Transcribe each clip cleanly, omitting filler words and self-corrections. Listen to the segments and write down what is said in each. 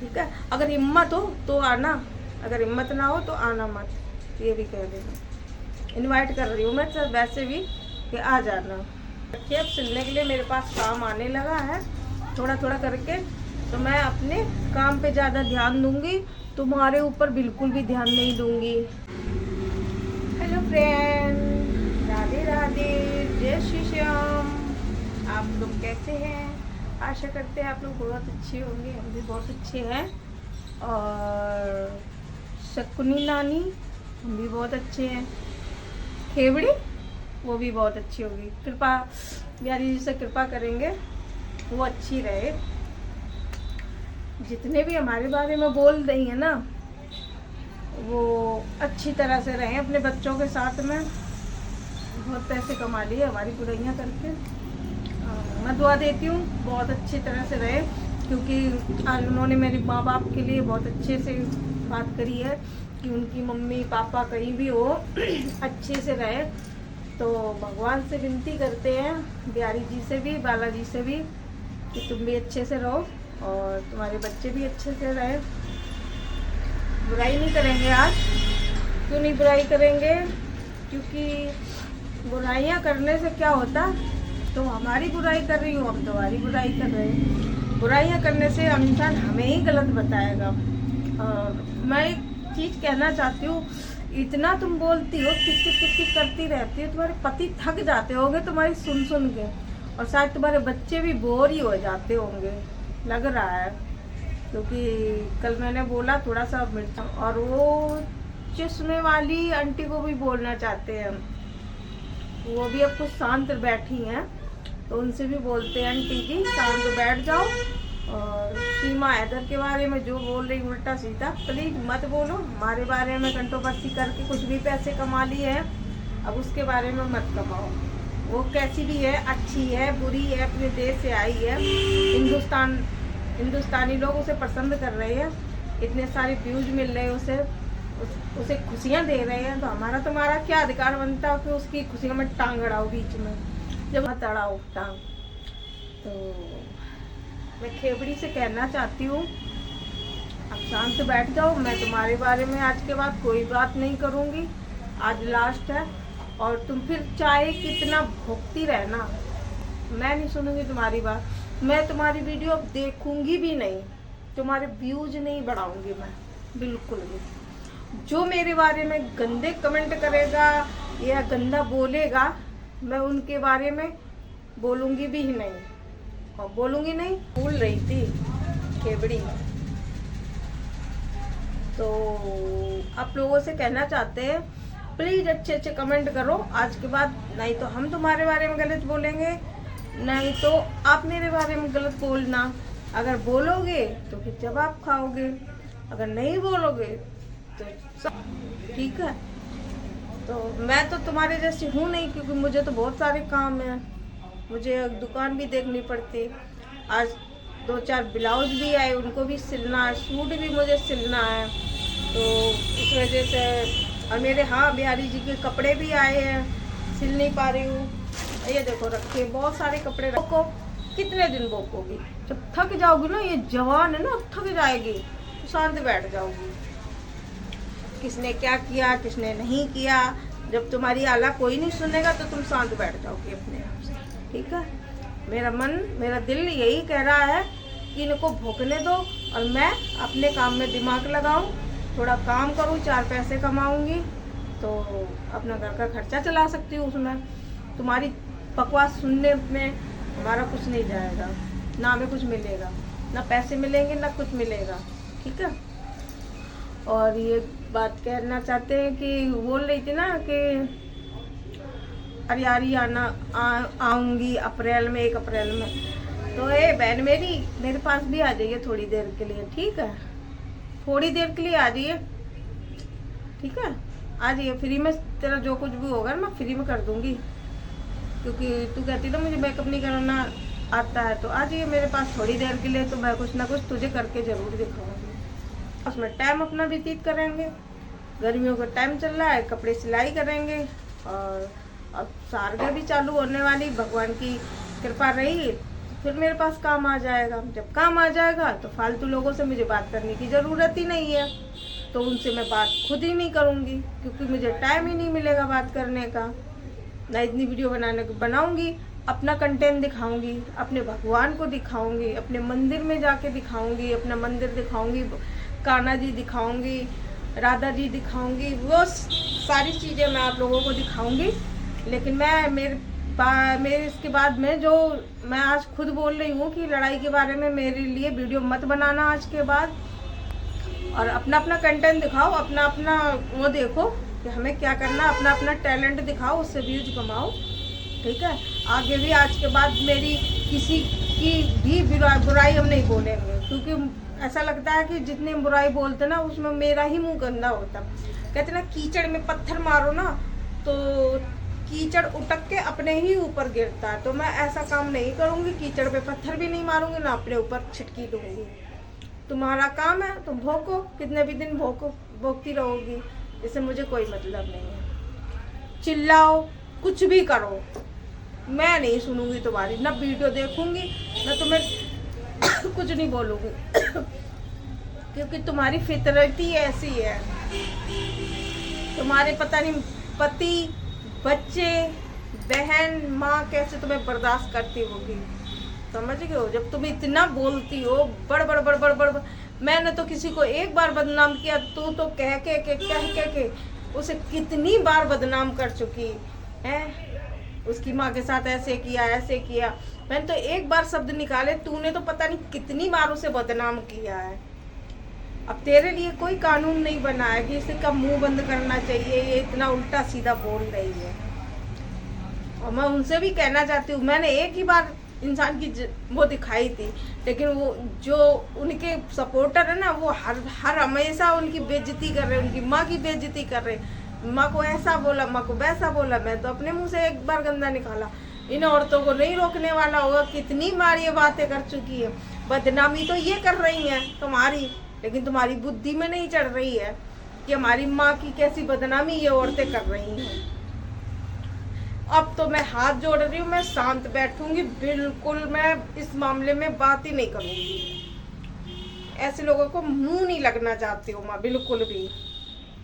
ठीक है, अगर हिम्मत हो तो आना, अगर हिम्मत ना हो तो आना मत, ये भी कह देना। इनवाइट कर रही हूँ मैं सर वैसे भी कि आ जाना। देखिए अब सिलने के लिए मेरे पास काम आने लगा है थोड़ा थोड़ा करके, तो मैं अपने काम पे ज़्यादा ध्यान दूंगी, तुम्हारे ऊपर बिल्कुल भी ध्यान नहीं दूंगी। हेलो फ्रेंड, राधे राधे, जय श्री श्याम। आप लोग कैसे हैं? आशा करते हैं आप लोग बहुत अच्छे होंगे, हम भी बहुत अच्छे हैं। और शकुनी नानी हम भी बहुत अच्छे हैं। खेवड़ी वो भी बहुत अच्छी होगी। कृपा बिहारी जी से कृपा करेंगे वो अच्छी रहे। जितने भी हमारे बारे में बोल रही है ना वो अच्छी तरह से रहे अपने बच्चों के साथ में। बहुत पैसे कमा लिए हमारी बुराइयाँ करके। मैं दुआ देती हूँ बहुत अच्छी तरह से रहे, क्योंकि आज उन्होंने मेरे माँ बाप के लिए बहुत अच्छे से बात करी है कि उनकी मम्मी पापा कहीं भी हो अच्छे से रहे। तो भगवान से विनती करते हैं, बिहारी जी से भी, बालाजी से भी, कि तुम भी अच्छे से रहो और तुम्हारे बच्चे भी अच्छे से रहे। बुराई नहीं करेंगे आज। क्यों नहीं बुराई करेंगे? क्योंकि बुराइयां करने से क्या होता, तो हमारी बुराई कर रही हूँ, हम तुम्हारी बुराई कर रहे हैं। बुराइयां करने से इंसान हमें ही गलत बताएगा। मैं एक चीज़ कहना चाहती हूँ, इतना तुम बोलती हो, किस किस करती रहती हो, तुम्हारे पति थक जाते होंगे तुम्हारी सुन सुन के, और शायद तुम्हारे बच्चे भी बोर ही हो जाते होंगे, लग रहा है। क्योंकि कल मैंने बोला थोड़ा सा मिर्चा, और वो चश्मे वाली आंटी को भी बोलना चाहते हैं, वो भी अब कुछ शांत बैठी हैं, तो उनसे भी बोलते हैं आंटी जी शांत बैठ जाओ। और सीमा हैदर के बारे में जो बोल रही उल्टा सीधा, प्लीज मत बोलो। हमारे बारे में कंट्रोवर्सी करके कुछ भी पैसे कमा लिए हैं, अब उसके बारे में मत कमाओ। वो कैसी भी है, अच्छी है बुरी है, अपने देश से आई है, हिंदुस्तानी लोग उसे पसंद कर रहे हैं, इतने सारे व्यूज मिल रहे हैं उसे खुशियाँ दे रहे हैं, तो हमारा तुम्हारा क्या अधिकार बनता है कि उसकी खुशियों में टांग अड़ाओ बीच में, जब मत अड़ाओ टांग। तो मैं खेवड़ी से कहना चाहती हूँ अब शांत बैठ जाओ। मैं तुम्हारे बारे में आज के बाद कोई बात नहीं करूँगी, आज लास्ट है। और तुम फिर चाहे कितना भोगती रहना, मैं नहीं सुनूंगी तुम्हारी बात। मैं तुम्हारी वीडियो अब देखूंगी भी नहीं, तुम्हारे व्यूज नहीं बढ़ाऊंगी मैं बिल्कुल भी। जो मेरे बारे में गंदे कमेंट करेगा या गंदा बोलेगा, मैं उनके बारे में बोलूंगी भी ही नहीं, और बोलूंगी नहीं। भूल रही थी खेबड़ी। तो आप लोगों से कहना चाहते हैं प्लीज अच्छे अच्छे कमेंट करो आज के बाद, नहीं तो हम तुम्हारे बारे में गलत बोलेंगे, नहीं तो आप मेरे बारे में गलत बोलना। अगर बोलोगे तो फिर जवाब खाओगे, अगर नहीं बोलोगे तो ठीक है। तो मैं तो तुम्हारे जैसी हूँ नहीं, क्योंकि मुझे तो बहुत सारे काम हैं, मुझे दुकान भी देखनी पड़ती। आज 2-4 ब्लाउज भी आए, उनको भी सिलना है, सूट भी मुझे सिलना है, तो इस वजह से। और मेरे हाँ बिहारी जी के कपड़े भी आए हैं, सिल नहीं पा रही हूँ। ये देखो रखे बहुत सारे कपड़े रखो, कितने दिन बोकोगी? जब थक जाओगी ना, ये जवान है ना, थक जाएगी तो शांत बैठ जाओगी। किसने क्या किया किसने नहीं किया, जब तुम्हारी आला कोई नहीं सुनेगा तो तुम शांत बैठ जाओगी अपने आप से, ठीक है। मेरा दिल यही कह रहा है कि इनको भोगने दो और मैं अपने काम में दिमाग लगाऊं, थोड़ा काम करूं, 4 पैसे कमाऊंगी तो अपना घर का खर्चा चला सकती हूँ। उसमें तुम्हारी बकवास सुनने में हमारा कुछ नहीं जाएगा, ना हमें कुछ मिलेगा, ना पैसे मिलेंगे ना कुछ मिलेगा, ठीक है। और ये बात कहना चाहते हैं कि बोल रही थी ना कि अरियारी आऊँगी अप्रैल में, 1 अप्रैल में, तो ये बहन मेरे पास भी आ जाइए थोड़ी देर के लिए, ठीक है। थोड़ी देर के लिए आ जाइए, ठीक है, आ जाइए। फ्री में तेरा जो कुछ भी होगा मैं फ्री में कर दूंगी, क्योंकि तू कहती ना मुझे मेकअप नहीं करना आता है, तो आ जाइए मेरे पास थोड़ी देर के लिए, तो मैं कुछ ना कुछ तुझे करके ज़रूर दिखाऊंगी। उसमें टाइम अपना व्यतीत करेंगे, गर्मियों का टाइम चल रहा है, कपड़े सिलाई करेंगे। और अब सारगा भी चालू होने वाली, भगवान की कृपा रही फिर मेरे पास काम आ जाएगा। जब काम आ जाएगा तो फालतू लोगों से मुझे बात करने की ज़रूरत ही नहीं है, तो उनसे मैं बात खुद ही नहीं करूँगी, क्योंकि मुझे टाइम ही नहीं मिलेगा बात करने का। ना इतनी वीडियो बनाऊँगी, अपना कंटेंट दिखाऊंगी, अपने भगवान को दिखाऊंगी, अपने मंदिर में जाके दिखाऊंगी, अपना मंदिर दिखाऊंगी, कान्हा जी दिखाऊंगी, राधा जी दिखाऊंगी, वो सारी चीज़ें मैं आप लोगों को दिखाऊंगी। लेकिन मेरे इसके बाद में जो मैं आज खुद बोल रही हूँ कि लड़ाई के बारे में मेरे लिए वीडियो मत बनाना आज के बाद, और अपना अपना कंटेंट दिखाओ, अपना अपना वो देखो कि हमें क्या करना, अपना अपना टैलेंट दिखाओ, उससे व्यूज कमाओ, ठीक है। आगे भी आज के बाद मेरी किसी की भी बुराई हम नहीं बोलेंगे, क्योंकि ऐसा लगता है कि जितनी बुराई बोलते ना उसमें मेरा ही मुंह गंदा होता। कहते ना कीचड़ में पत्थर मारो ना तो कीचड़ उटक के अपने ही ऊपर गिरता है, तो मैं ऐसा काम नहीं करूँगी, कीचड़ पे पत्थर भी नहीं मारूंगी, ना अपने ऊपर छिटकी दूंगी। तुम्हारा काम है, तुम भोंको, कितने भी दिन भोंकती रहोगी, इससे मुझे कोई मतलब नहीं है। चिल्लाओ, कुछ भी करो, मैं नहीं सुनूंगी तुम्हारी, ना वीडियो देखूंगी, ना तुम्हें कुछ नहीं बोलूंगी, क्योंकि तुम्हारी फितरत ही ऐसी है। तुम्हारे पता नहीं पति, बच्चे, बहन, माँ कैसे तुम्हें बर्दाश्त करती होगी, समझ गए हो। जब तुम इतना बोलती हो बड़ बड़ बड़ बड़ बड़, मैंने तो किसी को एक बार बदनाम किया, तू तो कह के उसे कितनी बार बदनाम कर चुकी है। उसकी माँ के साथ ऐसे किया, मैंने तो एक बार शब्द निकाले, तूने तो पता नहीं कितनी बार उसे बदनाम किया है। अब तेरे लिए कोई कानून नहीं बना है कि इसका मुंह बंद करना चाहिए, ये इतना उल्टा सीधा बोल रही है। और मैं उनसे भी कहना चाहती हूँ, मैंने एक ही बार इंसान की वो दिखाई थी, लेकिन वो जो उनके सपोर्टर है ना, वो हर हमेशा उनकी बेइज्जती कर रहे, उनकी माँ की बेइज्जती कर रहे, माँ को ऐसा बोला, माँ को वैसा बोला। मैं तो अपने मुंह से एक बार गंदा निकाला, इन औरतों को नहीं रोकने वाला होगा, कितनी बार ये बातें कर चुकी है। बदनामी तो ये कर रही हैं तुम्हारी, लेकिन तुम्हारी बुद्धि में नहीं चढ़ रही है कि हमारी माँ की कैसी बदनामी ये औरतें कर रही हैं। अब तो मैं हाथ जोड़ रही हूँ, मैं शांत बैठूंगी, बिल्कुल मैं इस मामले में बात ही नहीं करूँगी। ऐसे लोगों को मुंह नहीं लगना चाहती हूँ मैं बिल्कुल भी,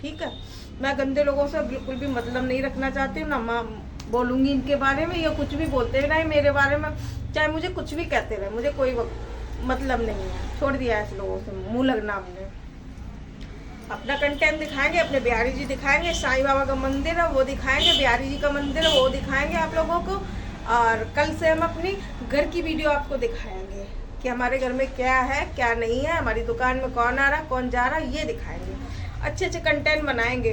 ठीक है। मैं गंदे लोगों से बिल्कुल भी मतलब नहीं रखना चाहती हूँ, ना मैं बोलूँगी इनके बारे में, या कुछ भी बोलते रहे मेरे बारे में, चाहे मुझे कुछ भी कहते रहे, मुझे कोई मतलब नहीं है। छोड़ दिया ऐसे लोगों से मुँह लगना हमने। अपना कंटेंट दिखाएंगे, अपने बिहारी जी दिखाएंगे, साईं बाबा का मंदिर है वो दिखाएंगे, बिहारी जी का मंदिर है वो दिखाएंगे आप लोगों को। और कल से हम अपनी घर की वीडियो आपको दिखाएंगे कि हमारे घर में क्या है क्या नहीं है, हमारी दुकान में कौन आ रहा कौन जा रहा, ये दिखाएंगे। अच्छे अच्छे कंटेंट बनाएंगे,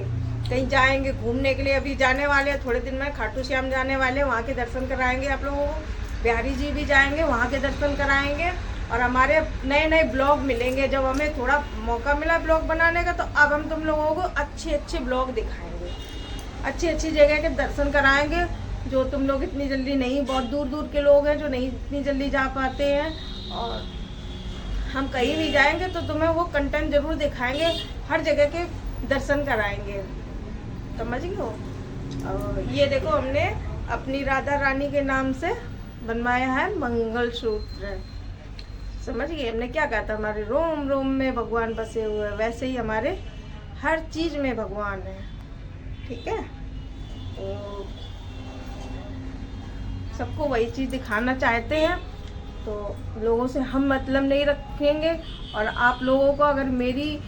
कहीं जाएंगे घूमने के लिए, अभी जाने वाले हैं थोड़े दिन में, खाटू श्याम जाने वाले हैं, वहाँ के दर्शन कराएंगे आप लोगों को। बिहारी जी भी जाएंगे, वहाँ के दर्शन कराएंगे। और हमारे नए नए ब्लॉग मिलेंगे, जब हमें थोड़ा मौका मिला ब्लॉग बनाने का, तो अब हम तुम लोगों को अच्छे अच्छे ब्लॉग दिखाएंगे, अच्छी अच्छी जगह के दर्शन कराएंगे, जो तुम लोग इतनी जल्दी नहीं, बहुत दूर दूर के लोग हैं जो नहीं इतनी जल्दी जा पाते हैं। और हम कहीं भी जाएंगे तो तुम्हें वो कंटेंट जरूर दिखाएंगे, हर जगह के दर्शन कराएंगे, समझ गए हो। और ये देखो हमने अपनी राधा रानी के नाम से बनवाया है मंगलसूत्र, समझ गए। हमने क्या कहा था, हमारे रोम रोम में भगवान बसे हुए हैं, वैसे ही हमारे हर चीज में भगवान है, ठीक है। तो सबको वही चीज दिखाना चाहते हैं, तो लोगों से हम मतलब नहीं रखेंगे। और आप लोगों को अगर मेरी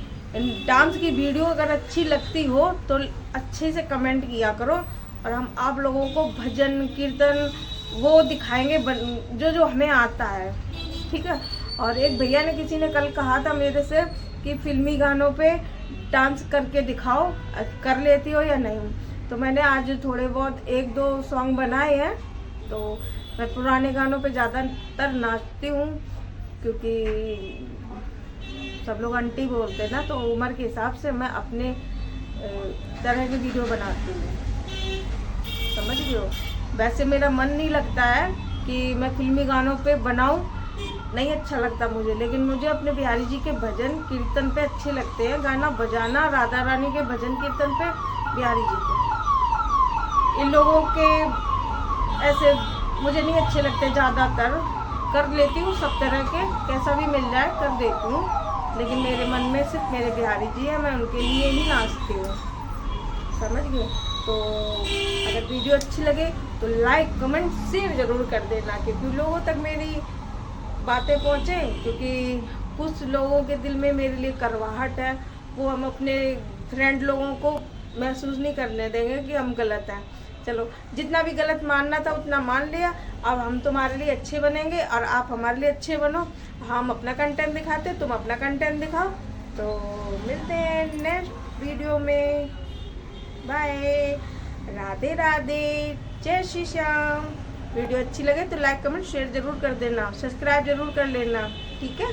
डांस की वीडियो अगर अच्छी लगती हो तो अच्छे से कमेंट किया करो, और हम आप लोगों को भजन कीर्तन वो दिखाएंगे जो जो हमें आता है, ठीक है। और एक भैया ने, किसी ने कल कहा था मेरे से कि फिल्मी गानों पे डांस करके दिखाओ, कर लेती हो या नहीं। तो मैंने आज थोड़े बहुत एक दो सॉन्ग बनाए हैं, तो मैं पुराने गानों पे ज़्यादातर नाचती हूँ, क्योंकि सब लोग आंटी बोलते हैं ना, तो उम्र के हिसाब से मैं अपने तरह की वीडियो बनाती हूँ, समझ रही हो। वैसे मेरा मन नहीं लगता है कि मैं फिल्मी गानों पे बनाऊँ, नहीं अच्छा लगता मुझे, लेकिन मुझे अपने बिहारी जी के भजन कीर्तन पे अच्छे लगते हैं, गाना बजाना राधा रानी के भजन कीर्तन पे, बिहारी जी के। इन लोगों के ऐसे मुझे नहीं अच्छे लगते ज़्यादातर, कर लेती हूँ सब तरह के, कैसा भी मिल जाए कर देती हूँ, लेकिन मेरे मन में सिर्फ मेरे बिहारी जी हैं, मैं उनके लिए ही नाचती हूँ, समझ गए। तो अगर वीडियो अच्छी लगे तो लाइक कमेंट शेयर ज़रूर कर देना, क्योंकि लोगों तक मेरी बातें पहुँचे, क्योंकि कुछ लोगों के दिल में मेरे लिए करवाहट है, वो हम अपने फ्रेंड लोगों को महसूस नहीं करने देंगे कि हम गलत हैं। चलो, जितना भी गलत मानना था उतना मान लिया, अब हम तुम्हारे लिए अच्छे बनेंगे और आप हमारे लिए अच्छे बनो। हम अपना कंटेंट दिखाते, तुम अपना कंटेंट दिखाओ। तो मिलते हैं नेक्स्ट वीडियो में, बाय, राधे राधे, जय श्री श्याम। वीडियो अच्छी लगे तो लाइक कमेंट शेयर ज़रूर कर देना, सब्सक्राइब ज़रूर कर लेना, ठीक है।